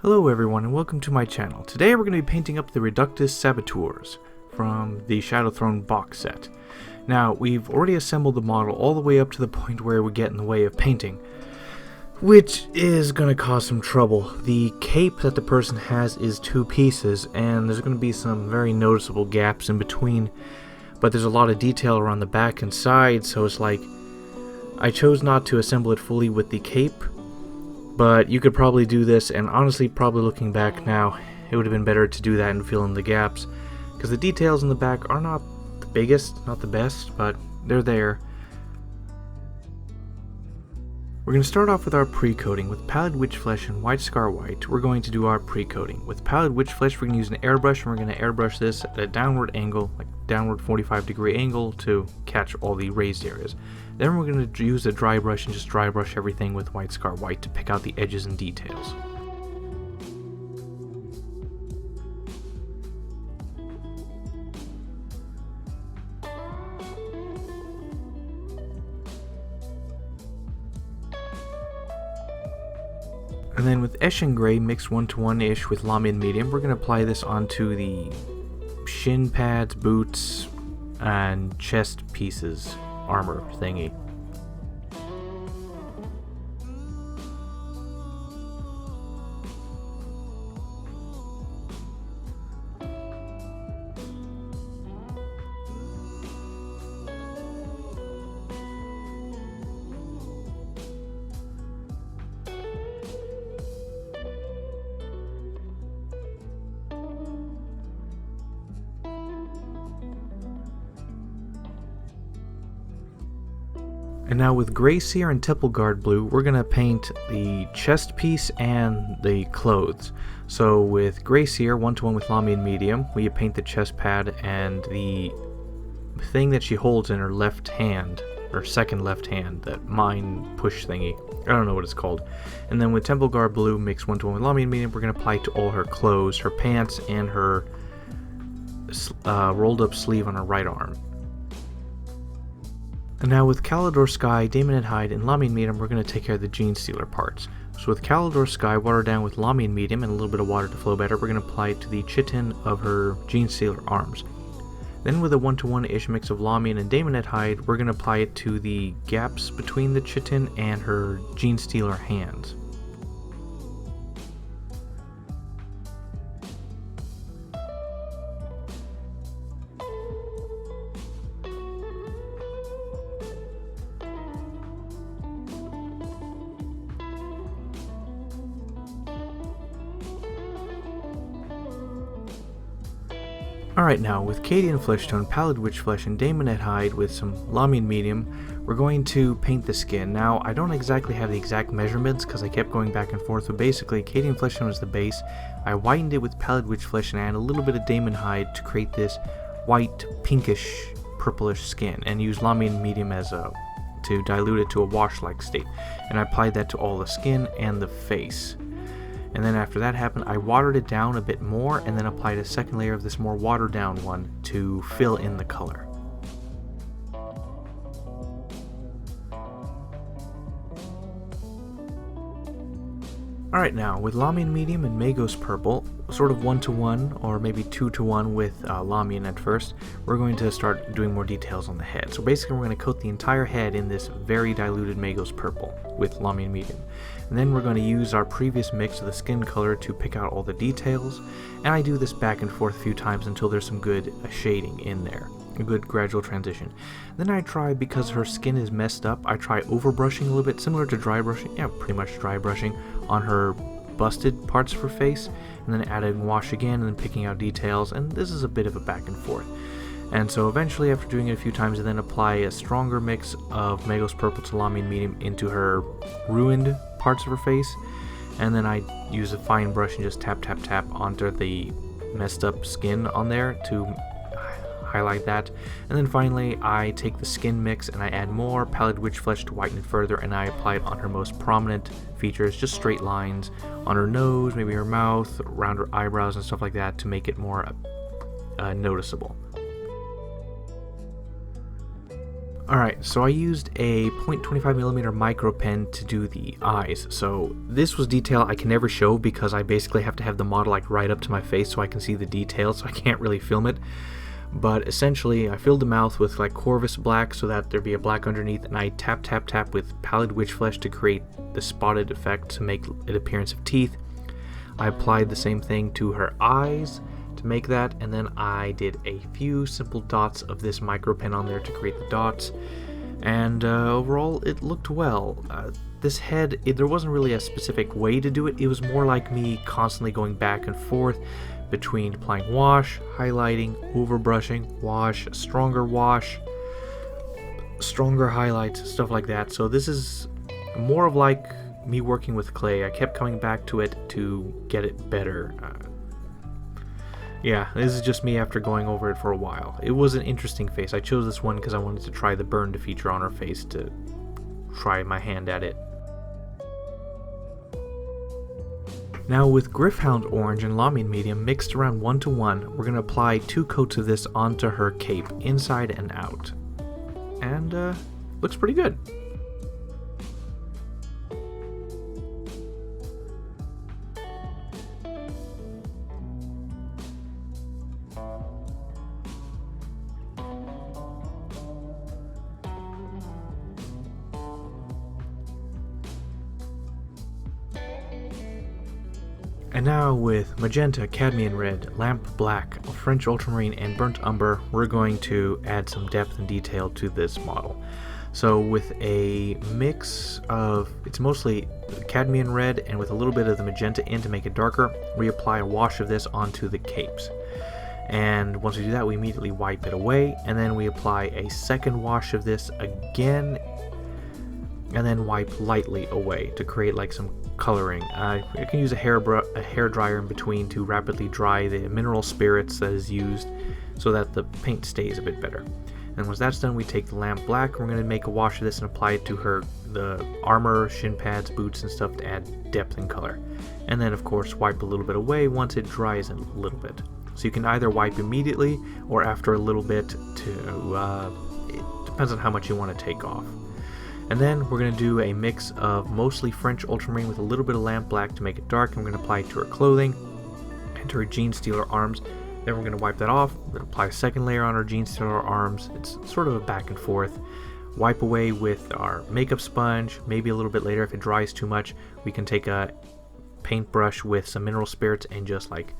Hello everyone and welcome to my channel. Today we're going to be painting up the Reductus Saboteurs from the Shadow Throne box set. Now, we've already assembled the model all the way up to the point where we get in the way of painting, which is going to cause some trouble. The cape that the person has is two pieces, and there's going to be some very noticeable gaps in between, but there's a lot of detail around the back and side, so it's like, I chose not to assemble it fully with the cape. But you could probably do this, and honestly, probably looking back now, it would have been better to do that and fill in the gaps, because the details in the back are not the biggest, not the best, but they're there. We're going to start off with our pre-coating. With Pallid Witch Flesh and White Scar White, we're going to do our pre-coating. With Pallid Witch Flesh, we're going to use an airbrush, and we're going to airbrush this at a downward angle, like downward 45-degree angle, to catch all the raised areas. Then we're going to use a dry brush and just dry brush everything with White Scar White to pick out the edges and details. And then with Eshin Gray mixed 1-to-1-ish with Lamian Medium, we're going to apply this onto the shin pads, boots, and chest pieces, armor thingy. And now with Grey Seer and Temple Guard Blue, we're going to paint the chest piece and the clothes. So with Grey Seer, 1-to-1 with Lamian Medium, we paint the chest pad and the thing that she holds in her left hand, or second left hand, that mine push thingy. I don't know what it's called. And then with Temple Guard Blue, mixed 1-to-1 with Lamian Medium, we're going to apply it to all her clothes, her pants, and her rolled up sleeve on her right arm. And now with Calidor Sky, Daemonette Hide, and Lamian Medium, we're going to take care of the Gene Stealer parts. So with Calidor Sky, watered down with Lamian Medium and a little bit of water to flow better, we're going to apply it to the chitin of her Gene Stealer arms. Then with a 1-to-1-ish mix of Lamian and Daemonette Hide, we're going to apply it to the gaps between the chitin and her Gene Stealer hands. Alright, now with Cadian Fleshtone, Pallid Witch Flesh, and Daemonette Hide with some Lamian Medium, we're going to paint the skin. Now, I don't exactly have the exact measurements because I kept going back and forth, but basically, Cadian Fleshtone is the base. I whitened it with Pallid Witch Flesh and I added a little bit of Daemon Hide to create this white, pinkish, purplish skin, and use Lamian Medium as to dilute it to a wash-like state. And I applied that to all the skin and the face. And then after that happened, I watered it down a bit more and then applied a second layer of this more watered down one to fill in the color. Alright, now with Lamian Medium and Magos Purple, sort of 1-to-1 or maybe 2-to-1 with Lamian at first, we're going to start doing more details on the head. So basically we're going to coat the entire head in this very diluted Magos Purple with Lamian Medium. And then we're going to use our previous mix of the skin color to pick out all the details, and I do this back and forth a few times until there's some good shading in there. A good gradual transition. Then I try, because her skin is messed up, I try overbrushing a little bit, similar to dry brushing, yeah, pretty much dry brushing, on her busted parts of her face, and then adding wash again, and then picking out details, and this is a bit of a back and forth. And so eventually, after doing it a few times, I then apply a stronger mix of Magos Purple to Lamian Medium into her ruined parts of her face, and then I use a fine brush and just tap tap tap onto the messed up skin on there to highlight that. And then finally I take the skin mix and I add more Pallid Witch Flesh to whiten it further, and I apply it on her most prominent features, just straight lines on her nose, maybe her mouth, around her eyebrows and stuff like that, to make it more noticeable. Alright, so I used a 0.25mm micro pen to do the eyes. So this was detail I can never show because I basically have to have the model like right up to my face so I can see the details, so I can't really film it. But essentially, I filled the mouth with like Corvus black so that there'd be a black underneath, and I tap with pallid witch flesh to create the spotted effect to make an appearance of teeth. I applied the same thing to her eyes to make that, and then I did a few simple dots of this micro pen on there to create the dots, and overall it looked well. This head, there wasn't really a specific way to do it. It was more like me constantly going back and forth between applying wash, highlighting, overbrushing, wash, stronger highlights, stuff like that. So this is more of like me working with clay. I kept coming back to it to get it better. Yeah, this is just me after going over it for a while. It was an interesting face. I chose this one because I wanted to try the burn to feature on her face to try my hand at it. Now with Gryph-hound Orange and Lamian Medium mixed around 1:1, we're going to apply 2 coats of this onto her cape, inside and out. And looks pretty good. And now with Magenta, Cadmium Red, Lamp Black, French Ultramarine, and Burnt Umber, we're going to add some depth and detail to this model. So with a mix of, it's mostly Cadmium Red and with a little bit of the Magenta in to make it darker, we apply a wash of this onto the capes. And once we do that, we immediately wipe it away, and then we apply a second wash of this again, and then wipe lightly away to create like some coloring. I can use a hair dryer in between to rapidly dry the mineral spirits that is used so that the paint stays a bit better. And once that's done, we take the Lamp Black. We're going to make a wash of this and apply it to the armor, shin pads, boots, and stuff to add depth and color. And then of course wipe a little bit away once it dries a little bit. So you can either wipe immediately or after a little bit to, it depends on how much you want to take off. And then we're going to do a mix of mostly French Ultramarine with a little bit of Lamp Black to make it dark, and we're going to apply it to her clothing and to her Jean Stealer arms. Then we're going to wipe that off. We're going to apply a second layer on our Jean Stealer arms. It's sort of a back and forth. Wipe away with our makeup sponge. Maybe a little bit later, if it dries too much, we can take a paintbrush with some mineral spirits and just like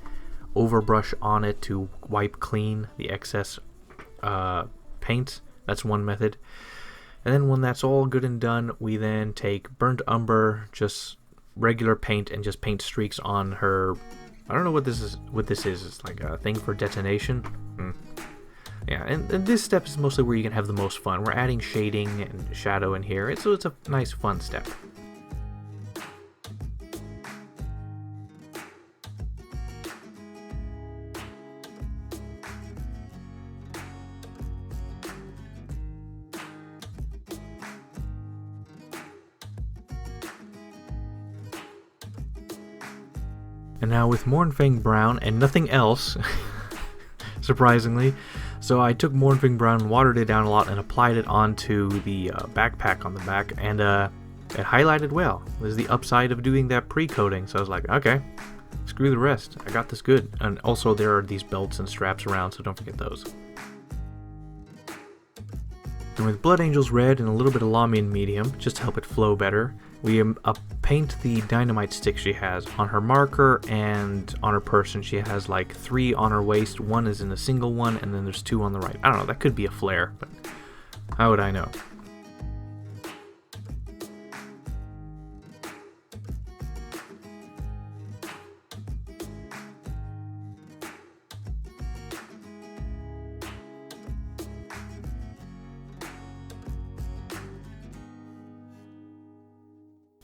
overbrush on it to wipe clean the excess paint. That's one method. And then when that's all good and done, we then take Burnt Umber, just regular paint, and just paint streaks on her. I don't know what this is. It's like a thing for detonation. Yeah, and this step is mostly where you can have the most fun. We're adding shading and shadow in here, so it's a nice fun step. And now with Mournfang Brown and nothing else, surprisingly, so I took Mournfang Brown, watered it down a lot, and applied it onto the backpack on the back, and it highlighted well. It was the upside of doing that pre-coating, so I was like, okay, screw the rest, I got this good. And also there are these belts and straps around, so don't forget those. And with Blood Angels Red and a little bit of Lamian Medium, just to help it flow better, we paint the dynamite stick she has on her marker and on her person. She has like 3 on her waist. 1 is in a single one, and then there's 2 on the right. I don't know, that could be a flare, but how would I know?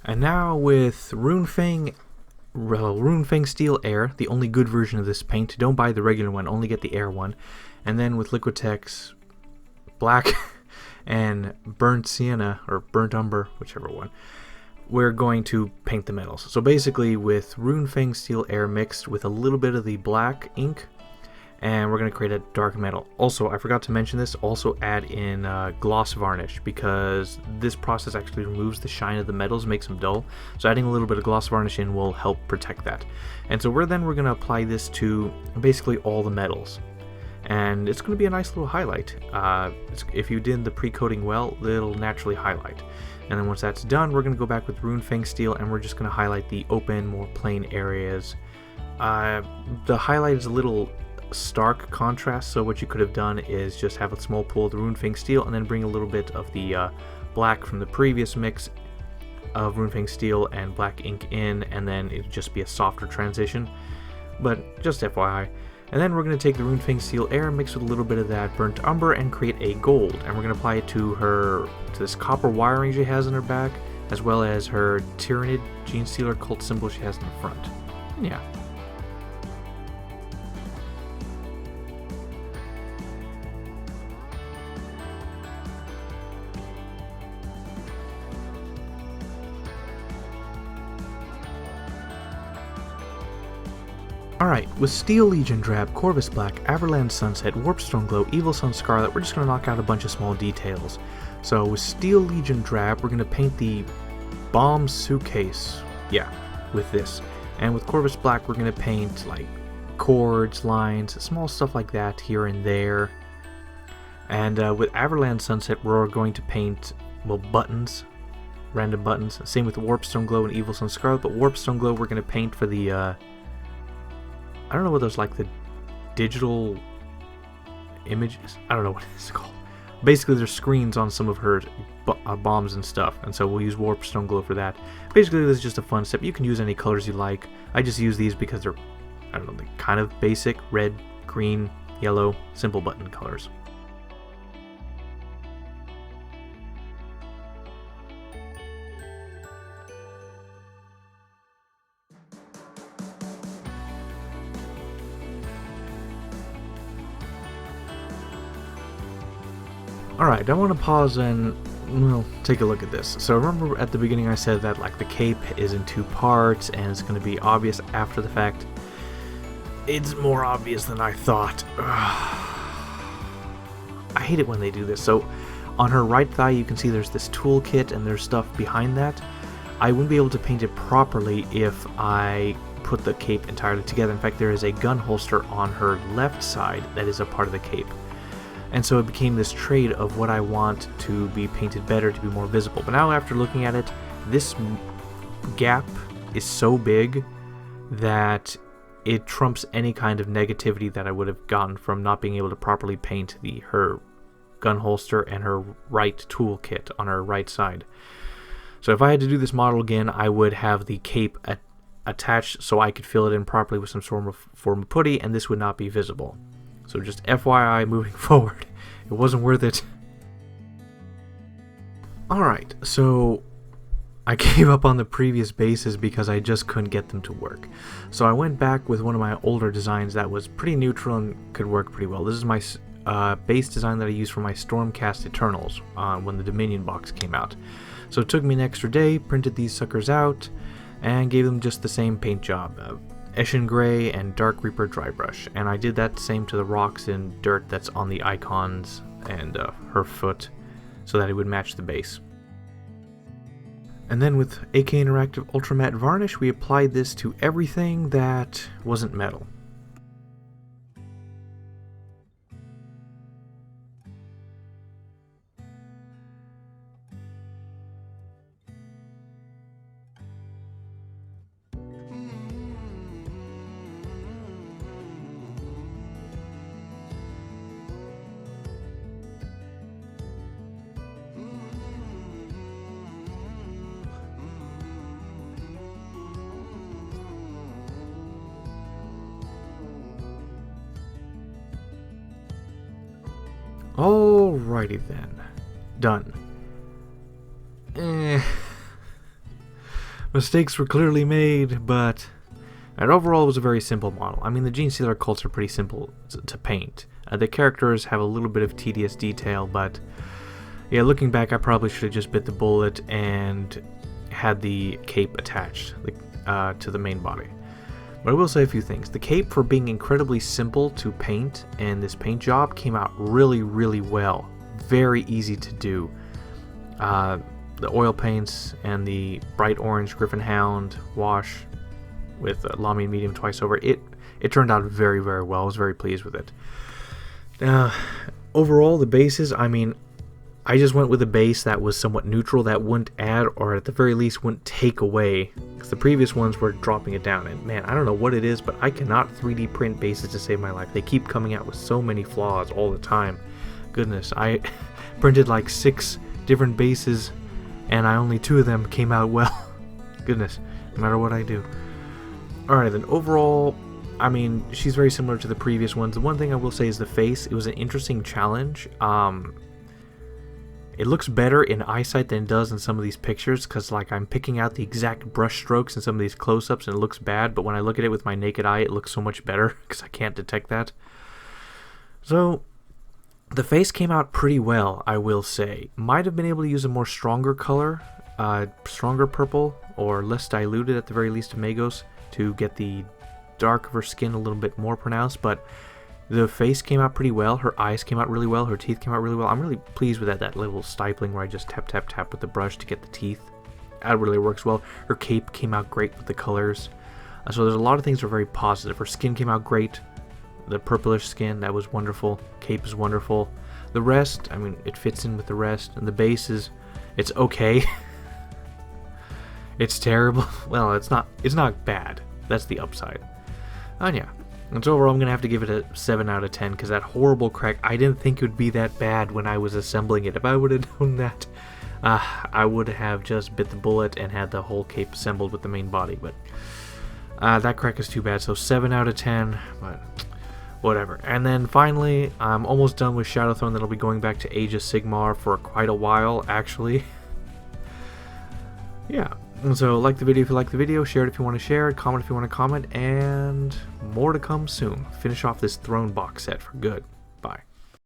And now with Runefang Steel Air, the only good version of this paint. Don't buy the regular one, only get the Air one. And then with Liquitex Black and Burnt Sienna, or Burnt Umber, whichever one, we're going to paint the metals. So basically with Runefang Steel Air mixed with a little bit of the black ink and we're going to create a dark metal. Also, I forgot to mention this, also add in gloss varnish, because this process actually removes the shine of the metals, makes them dull. So adding a little bit of gloss varnish in will help protect that. And so we're going to apply this to basically all the metals. And it's going to be a nice little highlight. If you did the pre-coating well, it'll naturally highlight. And then once that's done, we're going to go back with Runefang Steel, and we're just going to highlight the open, more plain areas. The highlight is a little stark contrast, so what you could have done is just have a small pool of the Runefang Steel and then bring a little bit of the black from the previous mix of Runefang Steel and black ink in, and then it would just be a softer transition. But just FYI. And then we're going to take the Runefang Steel Air, mix with a little bit of that Burnt Umber, and create a gold. And we're going to apply it to this copper wiring she has on her back, as well as her Tyrannid Genestealer cult symbol she has in the front. Yeah. Alright, with Steel Legion Drab, Corvus Black, Averland Sunset, Warpstone Glow, Evil Sun Scarlet, we're just going to knock out a bunch of small details. So with Steel Legion Drab, we're going to paint the bomb suitcase, with this. And with Corvus Black, we're going to paint like cords, lines, small stuff like that here and there. And with Averland Sunset, we're going to paint, well, buttons, random buttons. Same with Warpstone Glow and Evil Sun Scarlet, but Warpstone Glow we're going to paint for the I don't know what those, like, the digital images? I don't know what it's called. Basically, there's screens on some of her bombs and stuff, and so we'll use Warpstone Glow for that. Basically, this is just a fun step. You can use any colors you like. I just use these because they're, I don't know, they're kind of basic. Red, green, yellow, simple button colors. Alright, I want to pause and, well, take a look at this. So remember at the beginning I said that, like, the cape is in two parts and it's going to be obvious after the fact. It's more obvious than I thought. I hate it when they do this. So on her right thigh you can see there's this toolkit and there's stuff behind that. I wouldn't be able to paint it properly if I put the cape entirely together. In fact, there is a gun holster on her left side that is a part of the cape. And so it became this trade of what I want to be painted better, to be more visible. But now after looking at it, this gap is so big that it trumps any kind of negativity that I would have gotten from not being able to properly paint her gun holster and her right toolkit on her right side. So if I had to do this model again, I would have the cape attached so I could fill it in properly with some form of putty, and this would not be visible. So just FYI moving forward, it wasn't worth it. Alright, so I gave up on the previous bases because I just couldn't get them to work. So I went back with one of my older designs that was pretty neutral and could work pretty well. This is my base design that I used for my Stormcast Eternals when the Dominion box came out. So it took me an extra day, printed these suckers out, and gave them just the same paint job. Eshin Gray and Dark Reaper dry brush, and I did that same to the rocks and dirt that's on the icons and her foot so that it would match the base. And then with AK Interactive Ultra Matte Varnish, we applied this to everything that wasn't metal. Alrighty then. Done. Mistakes were clearly made, but overall it was a very simple model. I mean, the Genestealer cults are pretty simple to paint. The characters have a little bit of tedious detail, but yeah, looking back, I probably should have just bit the bullet and had the cape attached to the main body. But I will say a few things. The cape, for being incredibly simple to paint, and this paint job came out really, really well. Very easy to do. The oil paints and the bright orange Griffin Hound wash with Lamy medium twice over, it turned out very, very well. I was very pleased with it. Overall, the bases, I mean, I just went with a base that was somewhat neutral, that wouldn't add, or at the very least wouldn't take away, because the previous ones were dropping it down. And man, I don't know what it is, but I cannot 3D print bases to save my life. They keep coming out with so many flaws all the time. Goodness, I printed like 6 different bases, and only 2 of them came out well. Goodness, no matter what I do. Alright then, overall, I mean, she's very similar to the previous ones. The one thing I will say is the face. It was an interesting challenge. It looks better in eyesight than it does in some of these pictures, because like I'm picking out the exact brush strokes in some of these close-ups and it looks bad, but when I look at it with my naked eye, it looks so much better because I can't detect that. So the face came out pretty well, I will say. Might have been able to use a more stronger color, stronger purple, or less diluted at the very least of Magos, to get the dark of her skin a little bit more pronounced, but the face came out pretty well. Her eyes came out really well. Her teeth came out really well. I'm really pleased with that little stippling where I just tap, tap, tap with the brush to get the teeth. That really works well. Her cape came out great with the colors. So there's a lot of things that are very positive. Her skin came out great. The purplish skin, that was wonderful. Cape is wonderful. The rest, I mean, it fits in with the rest. And the base is, it's okay. It's terrible. Well, it's not bad. That's the upside. And yeah. And so overall, I'm going to have to give it a 7 out of 10, because that horrible crack, I didn't think it would be that bad when I was assembling it. If I would have known that, I would have just bit the bullet and had the whole cape assembled with the main body. But that crack is too bad, so 7 out of 10, but whatever. And then finally, I'm almost done with Shadowthrone. That'll be going back to Age of Sigmar for quite a while, actually. Yeah. And so like the video if you like the video, share it if you want to share it, comment if you want to comment, and more to come soon. Finish off this Throne box set for good. Bye.